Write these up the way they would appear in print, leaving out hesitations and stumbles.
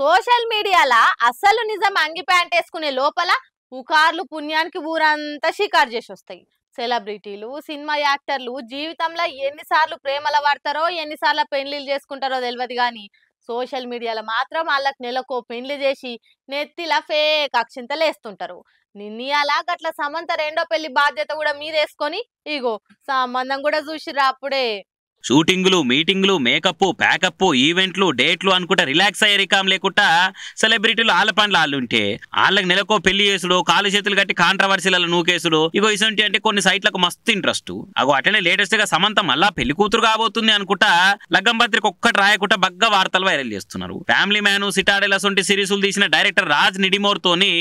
Social మీడియాలా అసలు నిజం అంగి ప్యాంట్ వేసుకునే లోపల పుకార్లు పుణ్యానికి ఊరంతా షికారు చేసి వస్తాయి. సెలబ్రిటీలు సినిమా యాక్టర్లు జీవితంలో ఎన్నిసార్లు ప్రేమల పడతారో ఎన్నిసార్లు పెళ్లిళ్ళు చేసుకుంటారో తెలియదు కానీ సోషల్ మీడియాలో మాత్రం వాళ్ళకి నెలకో పెళ్లి చేసి నెత్తిలా ఫేక్ అక్షింతలు వేస్తుంటారు. నిన్నయాల గట్ల సమంత రెండో పెళ్లి బాధ్యత కూడా మీరేసుకొని ఇగో సంబంధం కూడా చూసిరా అప్పుడే. షూటింగులు మీటింగులు మేకప్ ప్యాకప్ ఈవెంట్లు డేట్లు అనుకుంటా రిలాక్స్ అయ్యే రికాం లేకుండా సెలబ్రిటీలు ఆళ్ళ పనులు వాళ్ళుంటే వాళ్ళకి నెలకో పెళ్లి చేసుడు కాలు చేతులు కట్టి కాంట్రవర్సీలలో నూకేసుడు ఇగో ఇసంటి అంటే కొన్ని సైట్లకు మస్తు ఇంట్రెస్ట్. అగో అటనే లేటెస్ట్ గా సమంత మళ్ళా పెళ్లి కూతురు కాబోతుంది అనుకుంటా లగ్గం పత్రిక ఒక్కటి రాయకుండా బగ్గా వార్తలు వైరల్ చేస్తున్నారు. ఫ్యామిలీ మ్యాన్ సిటాడెల్ అసొంటి సిరీసులు తీసిన డైరెక్టర్ రాజ్ నిడిమోర్ తోని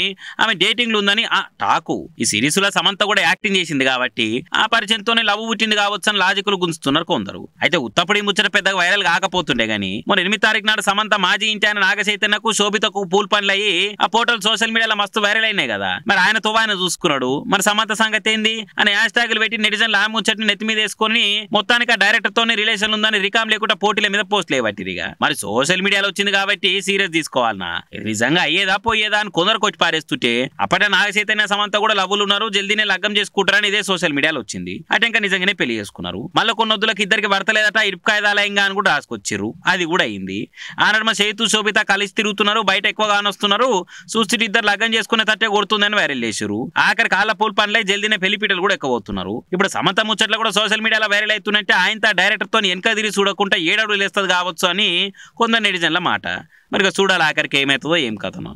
ఆమె డేటింగ్లు ఉందని టాకు. ఈ సిరీసులో సమంత కూడా యాక్టింగ్ చేసింది కాబట్టి ఆ పరిచయంతోనే లవ్ పుట్టింది కావచ్చు అని లాజికల్ గుంజుతున్నారు కొందరు. అయితే ఉత్తప్పుడు ముచ్చట పెద్దగా వైరల్ కాకపోతుండే గానీ మొన్న 8 తారీఖు నాడు సమంత మాజీ ఇంటి ఆయన నాగ చైతన్యకు శోభితకు పూల్ పనులు అయ్యి ఆ ఫోటోలు సోషల్ మీడియాలో మస్తు వైరల్ అయినాయి కదా. మరి ఆయన తువాయన చూసుకున్నాడు, మరి సమంత సంగతి ఏంది అని హ్యాష్ ట్యాగులు పెట్టి నెటిజన్లు ఆ ముచ్చట్ని నెత్తి మీద వేసుకొని మొత్తానికి ఆ డైరెక్టర్ తోనే రిలేషన్ ఉందని రికామ్ లేకుండా పోటీల మీద పోస్టులు వేయబట్టిరిగా. మరి సోషల్ మీడియాలో వచ్చింది కాబట్టి సీరియస్ తీసుకోవాలన్నా నిజంగా అయ్యేదా పోయేదా అని కొందరు కొట్టి పారేస్తుంటే అప్పటి నాగ చైతన్య సమంత కూడా లవ్వులు ఉన్నారు, జల్దీనే లగ్గం చేసుకుంటారని ఇదే సోషల్ మీడియాలో వచ్చింది. అంటే ఇంకా నిజంగానే పెళ్లి చేసుకున్నారు. మళ్ళీ కొన్ని వద్దులకు ఇద్దరికి లేదట ఇరుపుకాయదాలయంగా అని కూడా రాసుకొచ్చిర్రు. అది కూడా అయింది. ఆనడమ సేతు శోభిత కలిసి తిరుగుతున్నారు, బయట ఎక్కువగా వస్తున్నారు, చూస్తే ఇద్దరు లగ్గం చేసుకునే తట్టే కొడుతుందని వైరల్ చేశారు. ఆఖరి కాళ్ళ పూల్ పనులై జల్దీనే పెళ్లిపీటలు కూడా ఎక్కువవుతున్నారు. ఇప్పుడు సమంత ముచ్చట్లు కూడా సోషల్ మీడియాలో వైరల్ అవుతున్నట్టే ఆయనతో డైరెక్టర్ తో వెనక తిరిగి చూడకుండా ఏడడుగులు వేస్తుంది కావచ్చు అని కొందరు నెటిజన్ల మాట. మరి చూడాలి ఆఖరికి ఏమవుతుందో ఏం కథనో.